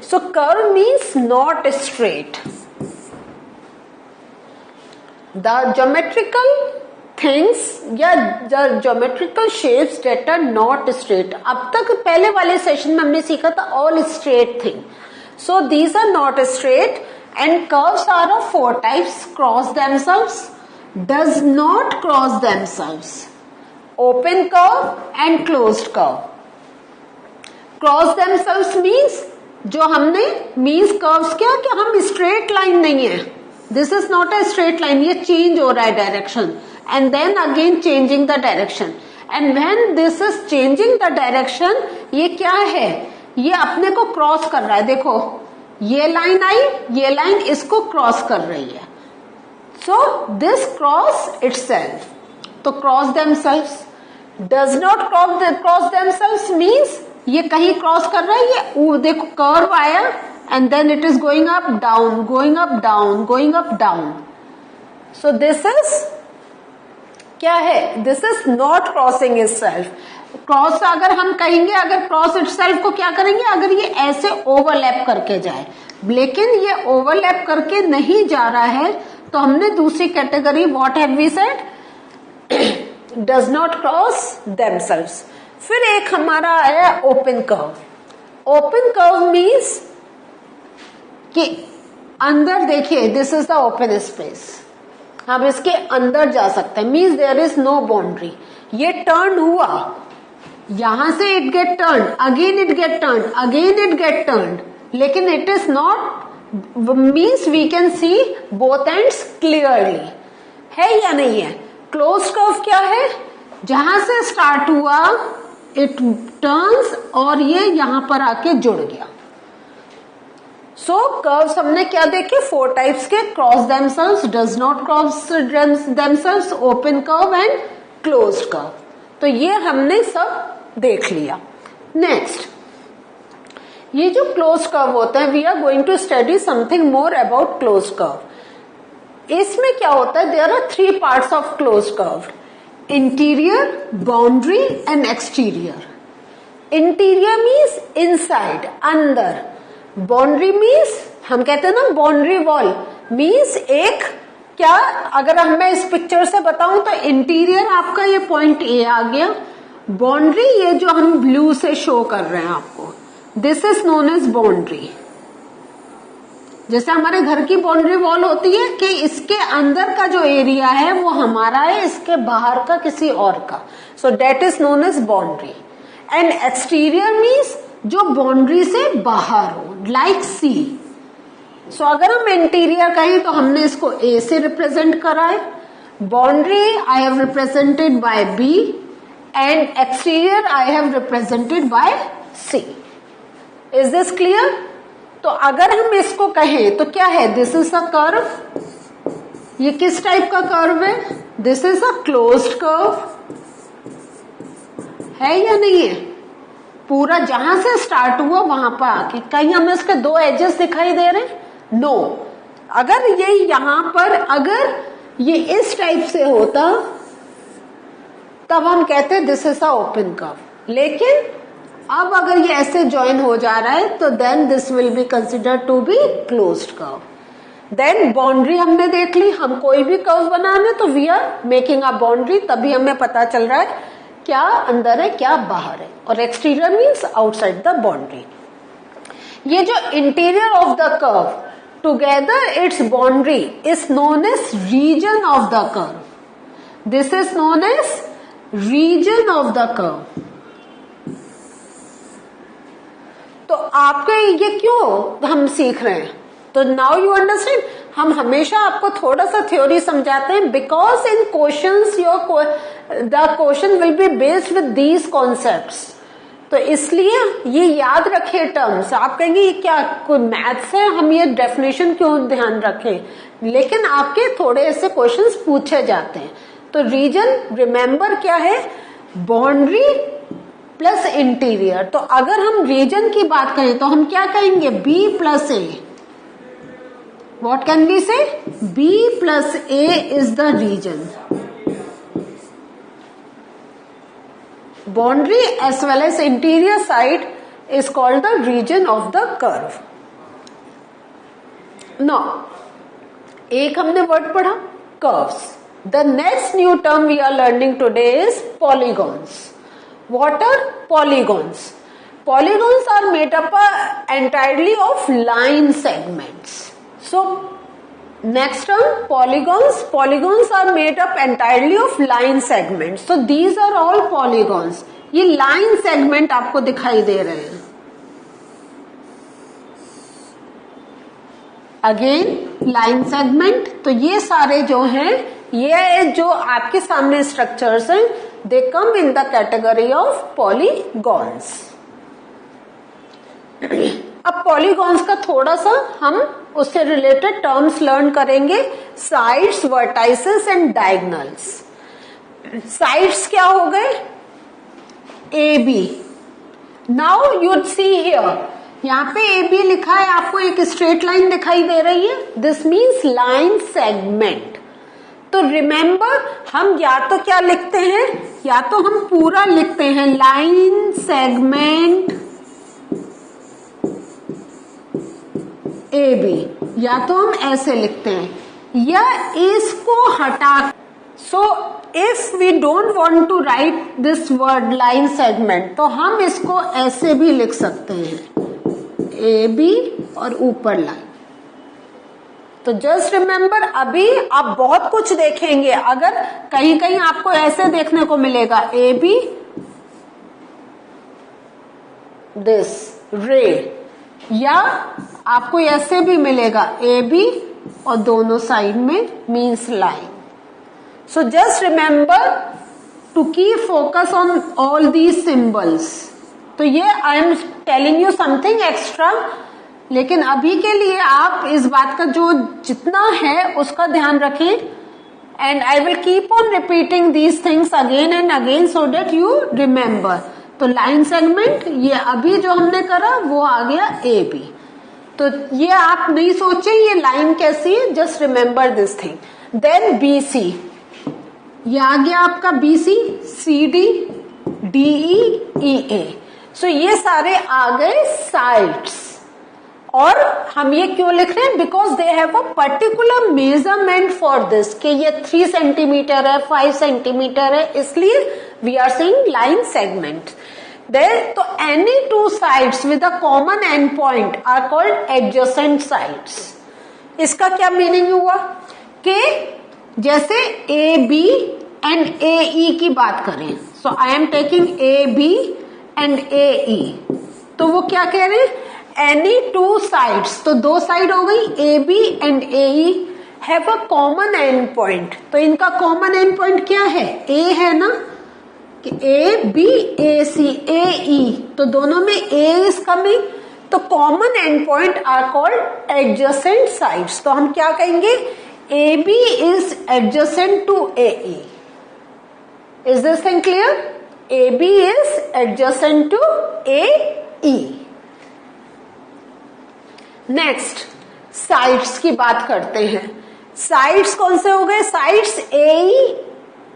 So curve means not straight. The geometrical things या geometrical shapes that are not straight. अब तक पहले वाले सेशन में हमने सीखा था all straight thing. So these are not straight and curves are of 4 types: cross themselves, does not cross themselves, open curve and closed curve. Cross themselves means जो हमने means curves क्या कि हम straight line नहीं है, this is not a straight line, ये change हो रहा है direction and then again changing the direction, and when this is changing the direction ये क्या है, ये अपने को क्रॉस कर रहा है. देखो ये लाइन आई, ये लाइन इसको क्रॉस कर रही है. So this cross itself. तो cross themselves. Does not cross themselves means ये कहीं क्रॉस कर रहा है, ये देखो कर्व आया and then it is going up down, going up down, going up down. So this is क्या है, this is not crossing itself. Cross अगर हम कहेंगे, अगर क्रॉस itself को क्या करेंगे, अगर ये ऐसे ओवरलैप करके जाए, लेकिन ये ओवरलैप करके नहीं जा रहा है तो हमने दूसरी category what have we said, does not cross themselves. फिर एक हमारा आया open curve. Open curve means कि अंदर देखिए, this is the open space, हम इसके अंदर जा सकते हैं, means there is no boundary. ये टर्न हुआ, यहां से it get turn, again it get turn, again it get turn, लेकिन it is not means we can see both ends clearly. है या नहीं है? क्लोज कर्व क्या है, जहां से स्टार्ट हुआ इट टर्न्स और ये यहां पर आके जुड़ गया. सो कर्व्स हमने क्या देखे, 4 टाइप्स के, cross themselves, does not cross themselves, open curve and closed curve. तो ये हमने सब देख लिया. नेक्स्ट, ये जो क्लोज कर्व होता है, we are going to study something more about close curve. इसमें क्या होता है, there are 3 parts of close curve: interior, boundary and exterior. Interior means inside, अंदर. बाउंड्री मीन्स हम कहते हैं ना बाउंड्री वॉल, मीन्स एक क्या, अगर मैं इस पिक्चर से बताऊं तो इंटीरियर आपका ये पॉइंट ए आ गया, बाउंड्री ये जो हम ब्लू से शो कर रहे हैं आपको, this is known as boundary. जैसे हमारे घर की बाउंड्री वॉल होती है कि इसके अंदर का जो एरिया है वो हमारा है, इसके बाहर का किसी और का. So that is known as boundary. And exterior means जो बाउंड्री से बाहर हो, लाइक सी. सो अगर हम इंटीरियर कहें तो हमने इसको ए से रिप्रेजेंट करा है, boundary I have represented by B and exterior I have represented by C. Is this clear? तो अगर हम इसको कहें तो क्या है, दिस इज अ कर्व. ये किस टाइप का कर्व है, this is a closed curve. है या नहीं है? पूरा जहां से स्टार्ट हुआ वहां पर आके, कहीं हमें इसके 2 एजेस दिखाई दे रहे हैं? नो. अगर ये यहां पर, अगर ये इस टाइप से होता तब हम कहते this is a open curve. लेकिन अब अगर ये ऐसे ज्वाइन हो जा रहा है तो then this will be considered to be closed curve. Then boundary हमने देख ली, हम कोई भी कर्व बनाने तो we are making a boundary, तभी हमें पता चल रहा है क्या अंदर है क्या बाहर है. और exterior means outside the boundary. ये जो interior of the curve together its boundary is known as region of the curve. This is known as region of the curve. तो आपके ये क्यों हम सीख रहे हैं, तो नाउ यू अंडरस्टैंड. हम हमेशा आपको थोड़ा सा थ्योरी समझाते हैं because in questions the question will be based with these concepts. तो इसलिए ये याद रखे टर्म्स. आप कहेंगे ये क्या कोई मैथ्स है, हम ये डेफिनेशन क्यों ध्यान रखें, लेकिन आपके थोड़े ऐसे क्वेश्चंस पूछे जाते हैं. तो रीजन रिमेंबर क्या है, बाउंड्री प्लस इंटीरियर. तो अगर हम रीजन की बात करें तो हम क्या कहेंगे, B plus A. What can we say, B plus A is the region. Boundary as well as interior side is called the region of the curve. No, एक हमने वर्ड पढ़ा curves. The next new term we are learning today is polygons. What are polygons? Polygons are made up entirely of line segments. So next term, polygons. Polygons are made up entirely of line segments. So these are all polygons. ये line segment आपको दिखाई दे रहे हैं. Again line segment. तो ये सारे जो हैं, ये जो आपके सामने structures हैं, they come in the category of polygons. अब पॉलीगॉन्स का थोड़ा सा हम उससे रिलेटेड टर्म्स लर्न करेंगे. Sides, vertices and diagonals. Sides क्या हो गए? A B. Now you see here, यहाँ पे ए बी लिखा है, आपको एक स्ट्रेट लाइन दिखाई दे रही है. This means line segment. तो रिमेंबर, हम या तो क्या लिखते हैं, या तो हम पूरा लिखते हैं लाइन सेगमेंट ए बी, या तो हम ऐसे लिखते हैं, या इसको हटा. So if we don't want to write this word line segment, तो हम इसको ऐसे भी लिख सकते हैं, ए बी और ऊपर लाइन. तो जस्ट रिमेंबर, अभी आप बहुत कुछ देखेंगे. अगर कहीं कहीं आपको ऐसे देखने को मिलेगा, ए बी दिस रे, या आपको ऐसे भी मिलेगा ए बी और दोनों साइड में means line. So just remember to keep focus on all these symbols. तो ये I am telling you something extra, लेकिन अभी के लिए आप इस बात का जो जितना है उसका ध्यान रखें. And I will keep on repeating these things again and again so that you remember. तो लाइन सेगमेंट, ये अभी जो हमने करा वो आ गया ए बी. तो ये आप नहीं सोचे ये लाइन कैसी है, just remember this thing. Then B C, ये आ गया आपका B C, C D, D E A. So ये सारे आ गए साइड्स. और हम ये क्यों लिख रहे हैं? Because they have a particular measurement for this, कि ये 3 सेंटीमीटर है, 5 सेंटीमीटर है, इसलिए we are saying line segment. तो any two sides with a common end point are called adjacent sides. इसका क्या मीनिंग हुआ? कि जैसे ए बी एंड ए ई की बात करें, so I am taking A B and A E, तो वो क्या कह रहे हैं? एनी टू साइड्स, तो दो साइड हो गई, A B and A E have a common end point. तो इनका कॉमन एंड पॉइंट क्या है? ए है ना, A B A C A E, तो दोनों में ए इज कमिंग, तो common end point are called adjacent sides. तो हम क्या कहेंगे? A B is adjacent to A E. Is this thing clear? A B is adjacent to A E. Next sides की बात करते हैं. साइड्स कौन से हो गए? Sides A E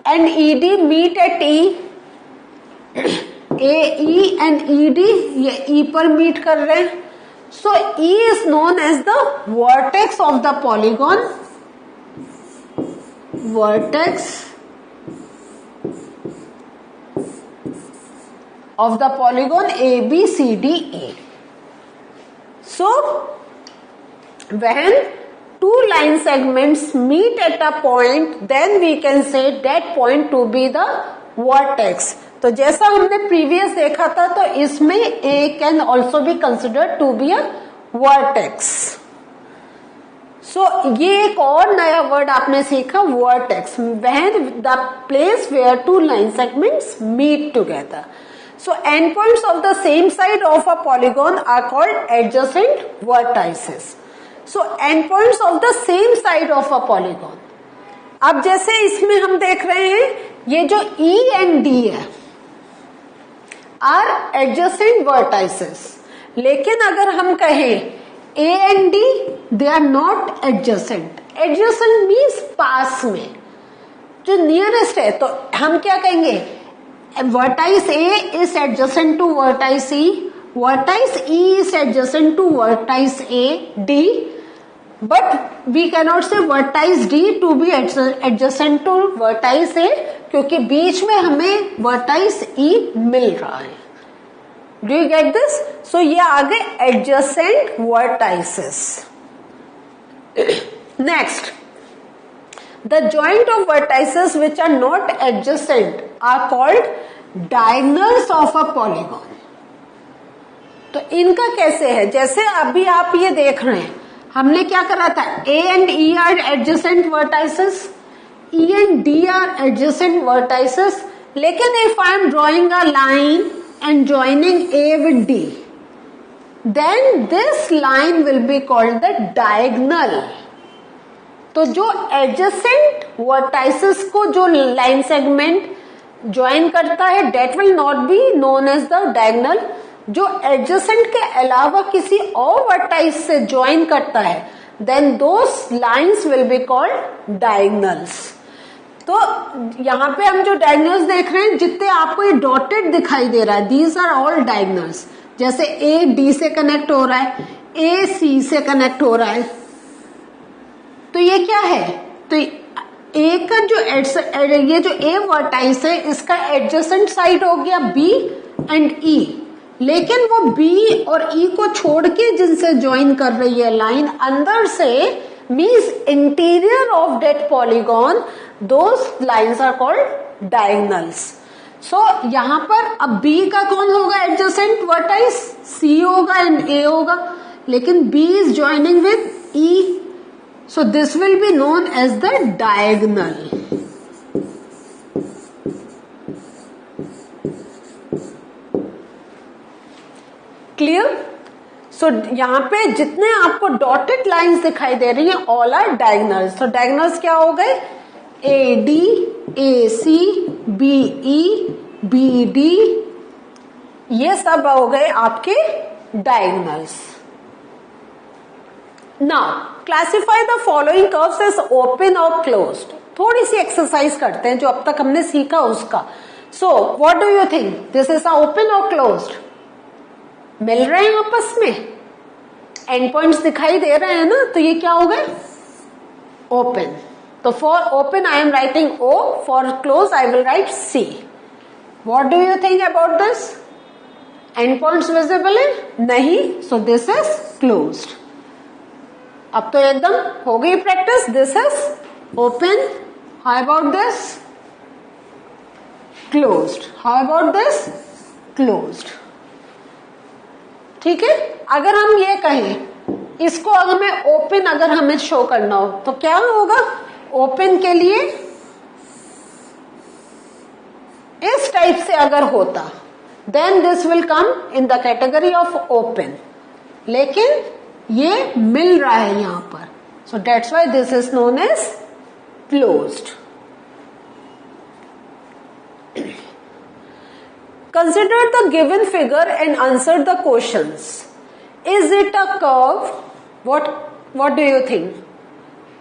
and E D meet at E. A E and E D ये E पर मीट कर रहे हैं. सो ई is known as the vertex of the polygon. Vertex of the polygon A B C D A. So when two line segments meet at a point, then we can say that point to be the vertex. तो जैसा हमने previous देखा था, तो इसमें A can also be considered to be a vertex. So ये एक और नया वर्ड आपने सीखा, vertex, when the place where two line segments meet together. So endpoints of the same side of a polygon are called adjacent vertices. So endpoints of the same side of a polygon. अब जैसे इसमें हम देख रहे हैं, ये जो E and D है are adjacent vertices. लेकिन अगर हम कहें A and D, they are not adjacent. Adjacent means पास में, जो नियरेस्ट है. तो हम क्या कहेंगे? Vertex A is adjacent to vertex E. Vertex E is adjacent to vertex A, D. But we cannot say vertex D to be adjacent to vertex A, क्योंकि बीच में हमें वर्टाइस ई मिल रहा है. Do you get this? So ये आ गए adjacent vertices. Next, the joint of vertices which are not adjacent are called diagonals of a polygon. तो इनका कैसे है? जैसे अभी आप ये देख रहे हैं, हमने क्या करा था, A and E are adjacent vertices, E and D are adjacent vertices. लेकिन if I am drawing a line and joining A with D, then this line will be called the diagonal. तो जो adjacent vertices को जो line segment join करता है, that will not be known as the diagonal. जो adjacent के अलावा किसी और वर्टाइस से ज्वाइन करता है, then those lines will be called diagonals. तो यहाँ पे हम जो डायगोनल्स देख रहे हैं, जितने आपको ये डॉटेड दिखाई दे रहा है, दीज आर ऑल डायगोनल्स. जैसे ए डी से कनेक्ट हो रहा है, ए सी से कनेक्ट हो रहा है, तो ये क्या है? तो ए का जो ये जो ए वर्टाइस है, इसका एडजेसेंट साइड हो गया बी एंड ई. लेकिन वो बी और ई को छोड़ के जिनसे ज्वाइन कर रही है लाइन अंदर से, means interior of that polygon, those lines are called diagonals. So यहां पर अब बी का कौन होगा एडजेसेंट वर्टाइस? सी होगा एंड ए होगा. लेकिन B is joining with E, so this will be known as the diagonal. Clear? So यहाँ पे जितने आपको डॉटेड लाइंस दिखाई दे रही हैं, all are diagonals. तो diagonals क्या हो गए? AD, AC, BE, BD, ये सब हो गए आपके diagonals. Now classify the following curves as open or closed. थोड़ी सी एक्सरसाइज करते हैं जो अब तक हमने सीखा उसका. So what do you think? This is a open or closed? मिल रहे हैं आपस में, एंड पॉइंट्स दिखाई दे रहे हैं ना, तो ये क्या हो गए? ओपन. तो for open I am writing O, for close I will write C. What do you think about this? And points visible है? नहीं. So this is closed. अब तो एकदम हो गई practice. This is open. How about this? Closed. How about this? Closed. ठीक है. अगर हम ये कहें, इसको अगर मैं ओपन अगर हमें शो करना हो तो क्या होगा? ओपन के लिए इस टाइप से अगर होता, then this will come in the category of open. लेकिन ये मिल रहा है यहां पर, so that's why this is known as closed. Consider the given figure and answer the questions. Is it a curve? What do you think?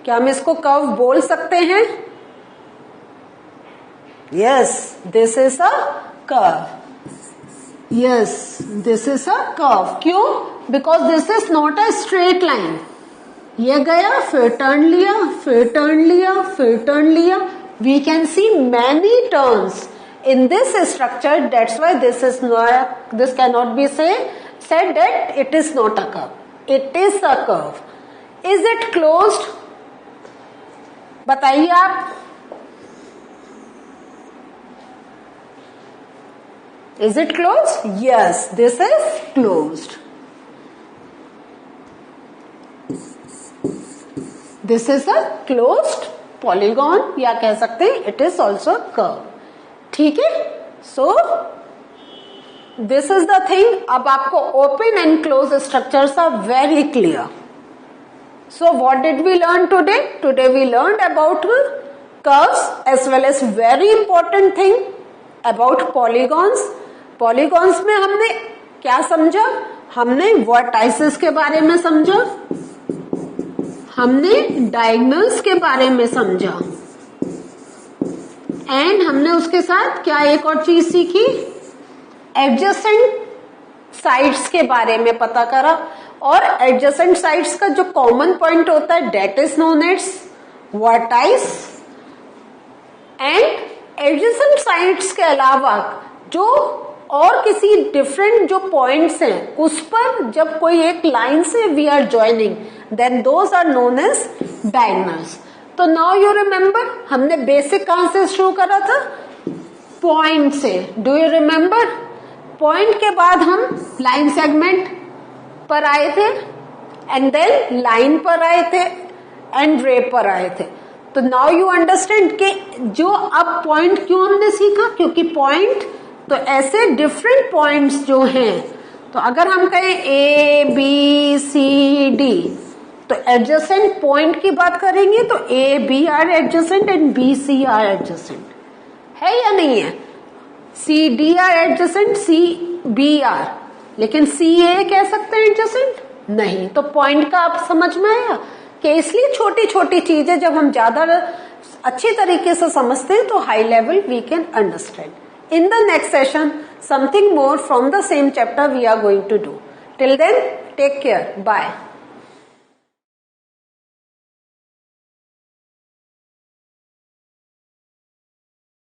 क्या हम इसको कर्व बोल सकते हैं? Yes, this is a curve. Yes, this is a curve. क्यों? Because this is not a straight line. ये गया, फिर टर्न लिया, फिर टर्न लिया, फिर टर्न लिया. We can see many turns in this structure. That's why this cannot be said that it is not a curve. It is a curve. Is it closed? बताइए आप. Is it closed? Yes, this is closed. This is a closed polygon, या कह सकते हैं it is also a curve. ठीक है. So this is the thing. अब आपको open and close structures are very clear. So what did we learn today? Today we learn about curves as well as very important thing about polygons. Polygons में हमने क्या समझा? हमने vertices के बारे में समझा, हमने डायगोनल्स के बारे में समझा, एंड हमने उसके साथ क्या एक और चीज सीखी? एडजेसेंट साइड्स के बारे में पता करा, और एडजेसेंट साइड्स का जो कॉमन पॉइंट होता है that is known as vertex, and adjacent sides के अलावा जो और किसी डिफरेंट जो पॉइंट्स हैं उस पर जब कोई एक लाइन से we are joining, then those are known as diagonals. तो नाउ यू रिमेम्बर हमने बेसिक कहां से शुरू करा था? पॉइंट से। Do you remember? पॉइंट के बाद हम लाइन सेगमेंट पर आए थे, एंड देन लाइन पर आए थे, एंड रे पर आए थे। तो नाउ यू अंडरस्टैंड कि जो अब पॉइंट क्यों हमने सीखा, क्योंकि पॉइंट तो ऐसे डिफरेंट पॉइंट्स जो हैं, तो अगर हम कहें ए बी सी डी, तो एडजेसेंट पॉइंट की बात करेंगे तो A B are adjacent and B C are adjacent, है या नहीं है? C D are adjacent, C B are, लेकिन सी ए कह सकते हैं एडजेसेंट? नहीं। तो पॉइंट का आप समझ में आया कि इसलिए छोटी छोटी चीजें जब हम ज्यादा अच्छी तरीके से समझते हैं तो high level we can understand. In the next session, something more from the same chapter we are going to do. Till then, take care. Bye.